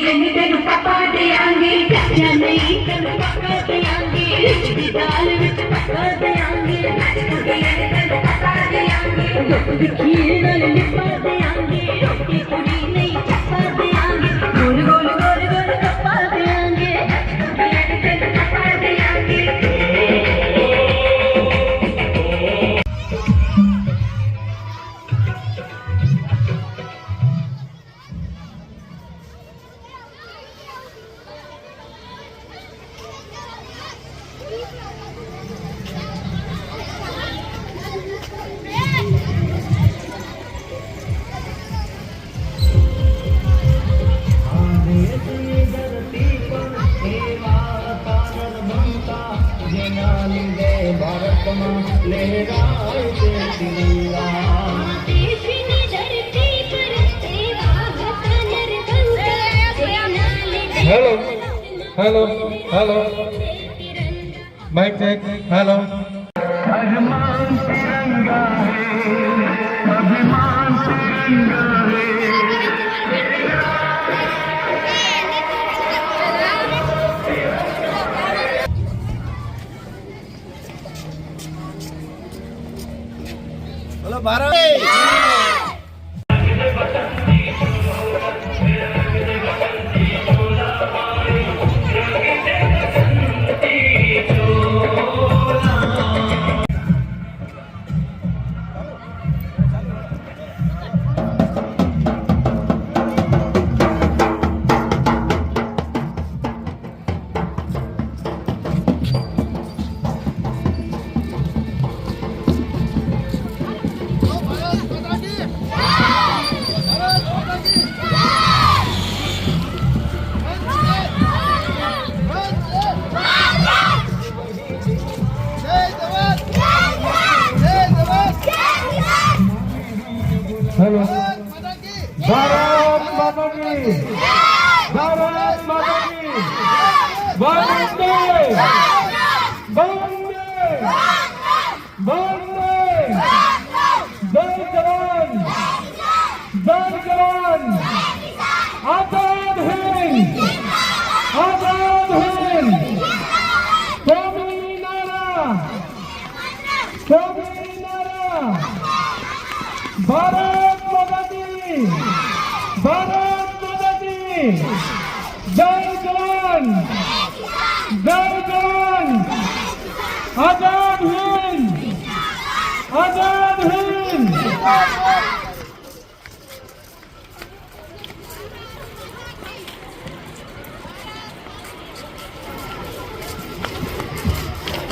नहीं तेन पका देंगे, क्या नहीं तेन पका देंगे, रिश्ते दाल विच पका देंगे, तेन पका देंगे, दुख खीर नाल लिपा देंगे, रोटी पूरी नहीं चपा देंगे, गोल गोल गोल गोल कपा देंगे, तेन पका देंगे। Hello hello hello mike check hello. अभिमान तिरंगा है, अभिमान तिरंगा है। हेलो भारत। हेलो भारत माता की, भारत माता की, वंदे वंदे वंदे, जय जवान जय जवान, आजाद हिंद आजाद हिंद, कौमी नारा भारत माता की, भारत माता की, जय जवान आजाद हिंद आजाद हिंद।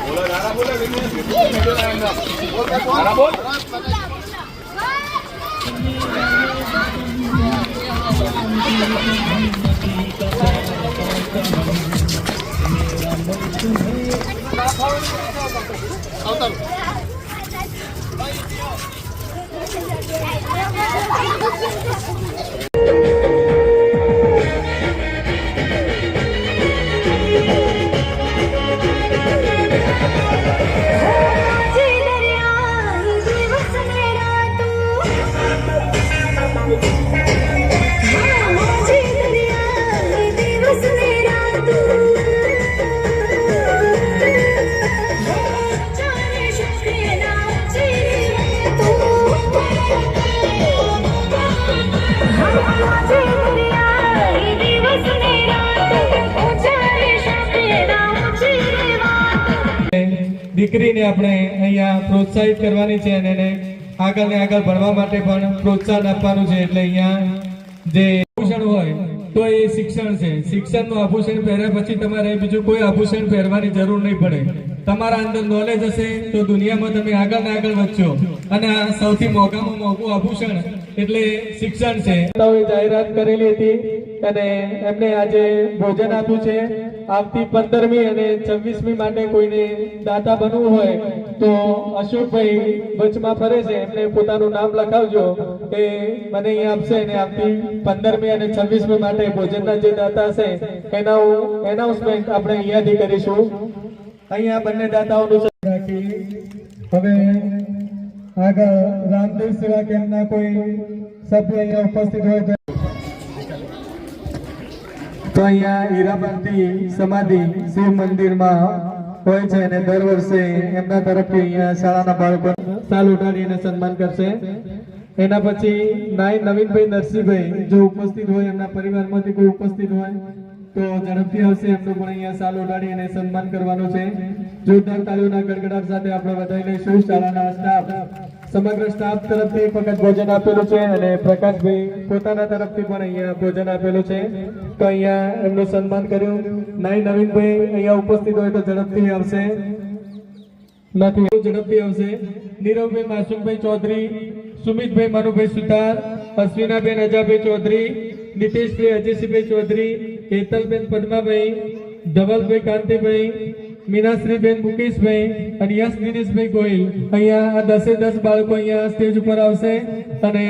बोला नारा बोला नारा बोल। દીકરીને આપણે અહીંયા પ્રોત્સાહિત કરવાની છે અને એને આગળ ને આગળ ભણવા માટે પણ પ્રોત્સાહન આપવાનું છે। એટલે અહીંયા જે આભૂષણ હોય તો એ શિક્ષણ છે। શિક્ષણનું આભૂષણ પહેર્યા પછી તમારે બીજું કોઈ આભૂષણ પહેરવાની જરૂર નહીં પડે। તમારા અંદર નોલેજ હશે તો દુનિયામાં તમે આગળ ને આગળ વધશો અને આ સૌથી મોંઘામાં મોંઘું આભૂષણ એટલે શિક્ષણ છે। જાહેરાત કરેલી હતી અને એમને આજે ભોજન આપ્યું છે। આવતી 15મી અને 26મી માટે કોઈને દાતા બનવું હોય તો અશોકભાઈ વચમાં ફરે છે, એમને પોતાનું નામ લખાવજો એ મને અહીંયા આપશે અને આવતી 15મી અને 26મી માટે ભોજનના જે દાતા હશે એના એનાઉન્સમેન્ટ આપણે અહીંયાથી કરીશું। અહીંયા બંને દાતાઓનું રાખી હવે આગળ રામદેવ સેવા કેમ્પના કોઈ સભ્ય અહીંયા ઉપસ્થિત હોય તો અહીંયા હીરાબાંધી સમાધિ શિવ મંદિરમાં હોય છે અને દર વર્ષે એમના તરફથી અહીંયા શાળાના બાળકો સાલ ઉઠાડીને સન્માન કરશે. એના પછી નાઈ નવીનભાઈ નરસિંહભાઈ જો ઉપસ્થિત હોય, એમના પરિવારમાંથી કોઈ ઉપસ્થિત હોય તો ઝડપથી આવશે. એમનું પણ અહીંયા સાલ ઉઠાડી અને સન્માન કરવાનું છે. જોરદાર તાળીઓના ગડગડાટ સાથે આપણે વધાવી લઈશું. શાળાના સ્ટાફ, સમગ્ર સ્ટાફ તરફથી ફક્ત ભોજન આપેલું છે અને પ્રકાશભાઈ પોતાના તરફથી પણ અહીંયા ભોજન આપેલું છે. તો અહીંયા એમનું સન્માન કર્યું. નાઈ નવીનભાઈ અહીંયા ઉપસ્થિત હોય તો ઝડપથી આવશે. નથી ઝડપથી આવશે. નીરવભાઈ માસુમભાઈ ચૌધરી, સુમિતભાઈ મનુભાઈ સુતાર, અશ્વિનાબેન અજાભાઈ ચૌધરી, નીતેશભાઈ અજયસિંહભાઈ ચૌધરી, હેતલબેન પદ્માભાઈ, ધવલભાઈ કાંતિભાઈ, મીનાશ્રીબેન મુકેશભાઈ અને યશ દિનેશભાઈ ગોહિલ અહીંયા 10 બાળકો અહીંયા સ્ટેજ ઉપર આવશે અને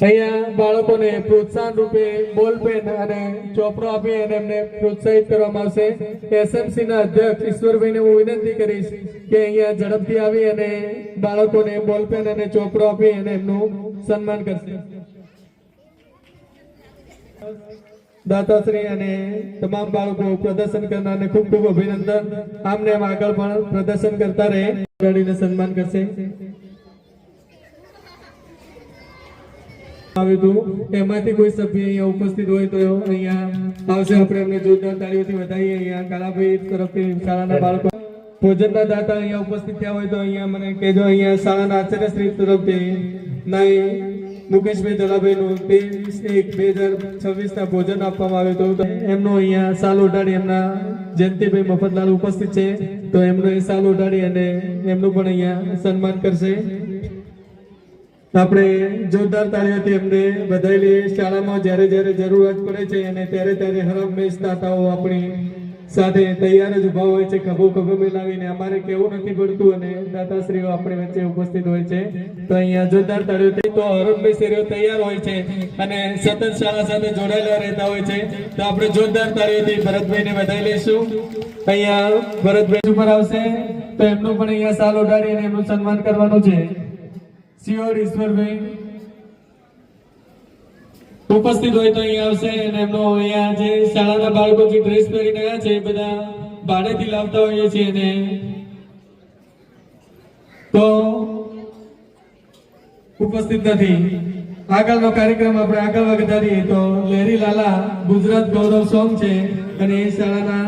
અહીંયા બાળકોને પ્રોત્સાહન રૂપે બોલપેન અને ચોપડો આપી અને એમને પ્રોત્સાહિત કરવામાં આવશે. એસએમસી ના અધ્યક્ષ ઈશ્વરભાઈને હું વિનંતી કરીશ કે અહીંયા ઝડપથી આવી અને બાળકોને બોલપેન અને ચોપડો આપી અને એમનું સન્માન કરશે. દાતાશ્રી અને તમામ બાળકો પ્રદર્શન કરનારને ખૂબ ખૂબ અભિનંદન. આમને આમ આગળ પણ પ્રદર્શન કરતા રહે, ગાડીને સન્માન કરશે. એમાંથી કોઈ સભ્ય અહીંયા ઉપસ્થિત હોય તો અહીંયા આવશે. આપણે એમને જોરદાર તાળીઓથી વધાવીએ. અહીંયા કાલાભાઈ તરફથી શાળાના બાળકો ભોજનના દાતા અહીંયા ઉપસ્થિત થયા હોય તો અહીંયા મને કહેજો. અહીંયા શાળાના આચાર્યશ્રી તરફથી નાઈ મુકેશભાઈ દલાભાઈનું 23/1/2026 ના ભોજન આપવામાં આવ્યું હતું. એમનું અહીંયા સાલ ઉઠાડી એમના જયંતિભાઈ મફતલાલ ઉપસ્થિત છે તો એમનું એ સાલ ઉઠાડી અને એમનું પણ અહીંયા સન્માન કરશે. આપણે જોરદાર તાળીઓથી એમને વધાવી લઈએ. શાળામાં જ્યારે જ્યારે જરૂરત પડે છે અને ત્યારે ત્યારે હરહંમેશ દાતાઓ આપણી સાથે તૈયાર જ ઉભા હોય છે, ખભો મિલાવીને. અમારે કેવું નથી પડતું અને દાતાશ્રીઓ આપણી વચ્ચે ઉપસ્થિત હોય છે. તો અહીંયા જોરદાર તાળીઓથી તો હરહંમેશ તૈયાર હોય છે અને સતત શાળા સાથે જોડાયેલા રહેતા હોય છે. તો આપણે જોરદાર તાળીઓથી ભરતભાઈને વધાવી લઈશું. અહીંયા ભરતભાઈ ઉપર આવશે તો એમનું પણ અહીંયા સાલ ઉડાડી અને એમનું સન્માન કરવાનું છે. સિયોર ઈશ્વરભાઈ ઉપસ્થિત હોય તો અહીંયા આવશે અને એમનો અહીંયા જે શાળાના બાળકો જે ડ્રેસ પહેરીને આવ્યા છે એ બધા ભાડેથી લાવતા હોઈએ છીએ અને તો ઉપસ્થિત નથી. આગળનો કાર્યક્રમ આપણે આગળ વધારીએ તો લહેરી લાલા ગુજરાત ગૌરવ સોંગ છે અને એ શાળાના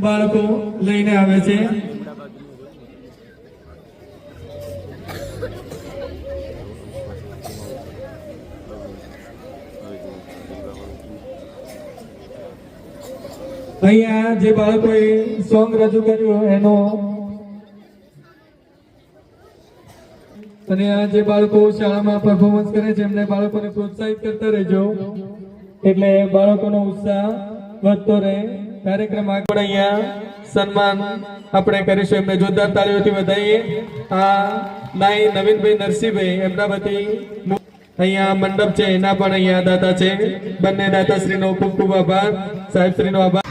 બાળકો લઈને આવે છે. અહીંયા જે બાળકોએ સોંગ રજૂ કર્યું એનો અને આ જે બાળકો શાળામાં પરફોર્મન્સ કરે છે એમને બાળકોને પ્રોત્સાહિત કરતા રહેજો એટલે બાળકોનો ઉત્સાહ વધતો રહે. કાર્યક્રમ આગળ અહીંયા સન્માન આપણે કરીશું. એમને જોરદાર તાળીઓથી વધાવીએ. આ નાઈ નવીનભાઈ નરસિંહભાઈ એમના વતી અહીંયા મંડપ છે એના પણ અહીંયા દાતા છે. બંને દાતાશ્રીનો ખૂબ ખૂબ આભાર, સાહેબશ્રીનો આભાર.